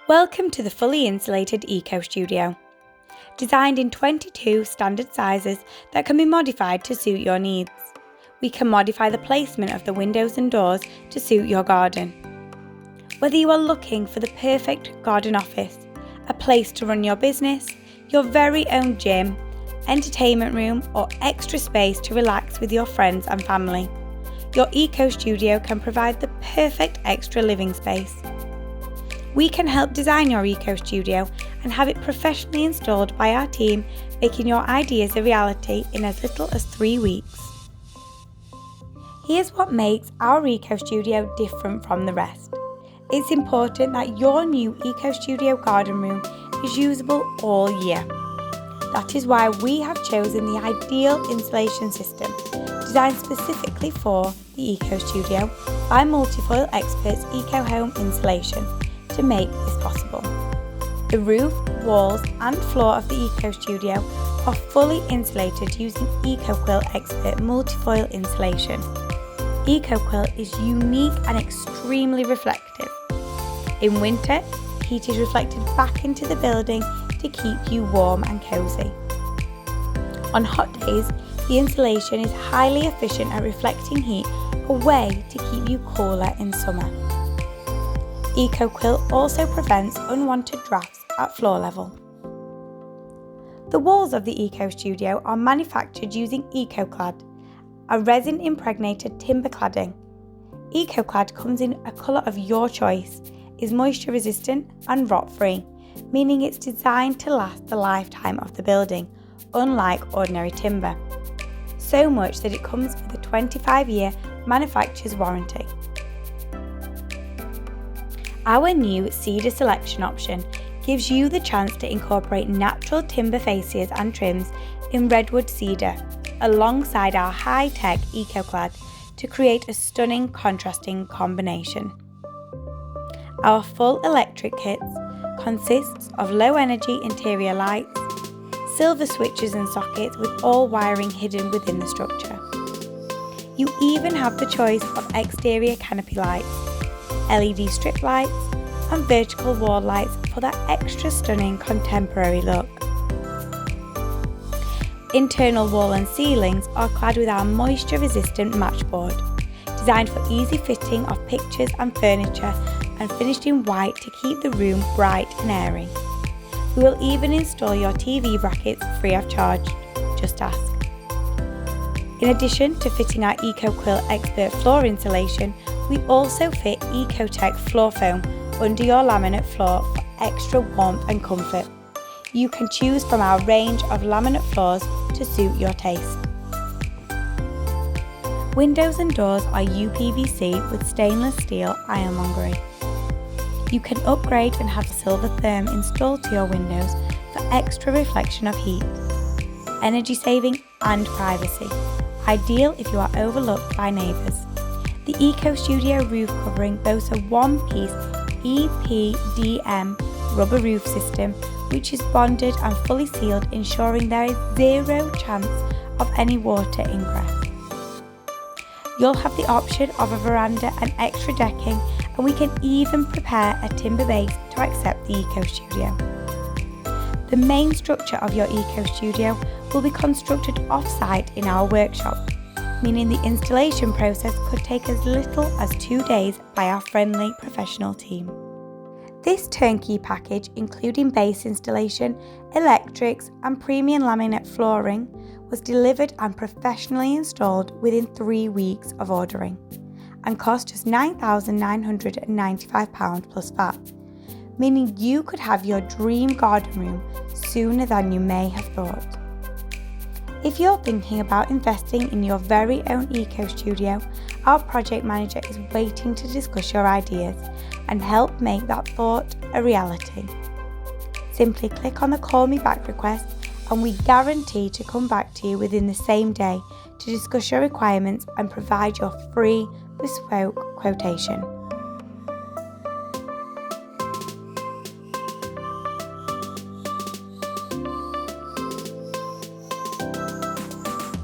Welcome to the fully insulated EcoStudio. Designed in 22 standard sizes that can be modified to suit your needs. We can modify the placement of the windows and doors to suit your garden. Whether you are looking for the perfect garden office, a place to run your business, your very own gym, entertainment room, or extra space to relax with your friends and family, your EcoStudio can provide the perfect extra living space. We can help design your EcoStudio and have it professionally installed by our team, making your ideas a reality in as little as 3 weeks. Here's what makes our EcoStudio different from the rest. It's important that your new EcoStudio garden room is usable all year. That is why we have chosen the ideal insulation system, designed specifically for the EcoStudio by Multifoil experts Eco Home Insulation, to make this possible. The roof, walls and floor of the EcoStudio are fully insulated using EcoQuill expert multifoil insulation. EcoQuill is unique and extremely reflective. In winter, heat is reflected back into the building to keep you warm and cosy. On hot days, the insulation is highly efficient at reflecting heat away to keep you cooler in summer. EcoQuill also prevents unwanted drafts at floor level. The walls of the EcoStudio are manufactured using EcoClad, a resin-impregnated timber cladding. EcoClad comes in a colour of your choice, is moisture resistant and rot-free, meaning it's designed to last the lifetime of the building, unlike ordinary timber. So much that it comes with a 25-year manufacturer's warranty. Our new cedar selection option gives you the chance to incorporate natural timber fascias and trims in redwood cedar alongside our high-tech EcoClad to create a stunning contrasting combination. Our full electric kits consists of low-energy interior lights, silver switches and sockets with all wiring hidden within the structure. You even have the choice of exterior canopy lights, LED strip lights and vertical wall lights for that extra stunning contemporary look. Internal wall and ceilings are clad with our moisture resistant matchboard, designed for easy fitting of pictures and furniture and finished in white to keep the room bright and airy. We will even install your TV brackets free of charge, just ask. In addition to fitting our EcoQuill expert floor insulation, we also fit EcoTech floor foam under your laminate floor for extra warmth and comfort. You can choose from our range of laminate floors to suit your taste. Windows and doors are UPVC with stainless steel ironmongery. You can upgrade and have silver therm installed to your windows for extra reflection of heat, energy saving and privacy, ideal if you are overlooked by neighbours. The EcoStudio roof covering boasts a one-piece EPDM rubber roof system which is bonded and fully sealed, ensuring there is zero chance of any water ingress. You'll have the option of a veranda and extra decking, and we can even prepare a timber base to accept the EcoStudio. The main structure of your EcoStudio will be constructed off-site in our workshop, meaning the installation process could take as little as 2 days by our friendly professional team. This turnkey package, including base installation, electrics and premium laminate flooring, was delivered and professionally installed within 3 weeks of ordering and cost just £9,995 plus VAT, meaning you could have your dream garden room sooner than you may have thought. If you're thinking about investing in your very own EcoStudio, our project manager is waiting to discuss your ideas and help make that thought a reality. Simply click on the Call Me Back request and we guarantee to come back to you within the same day to discuss your requirements and provide your free bespoke quotation.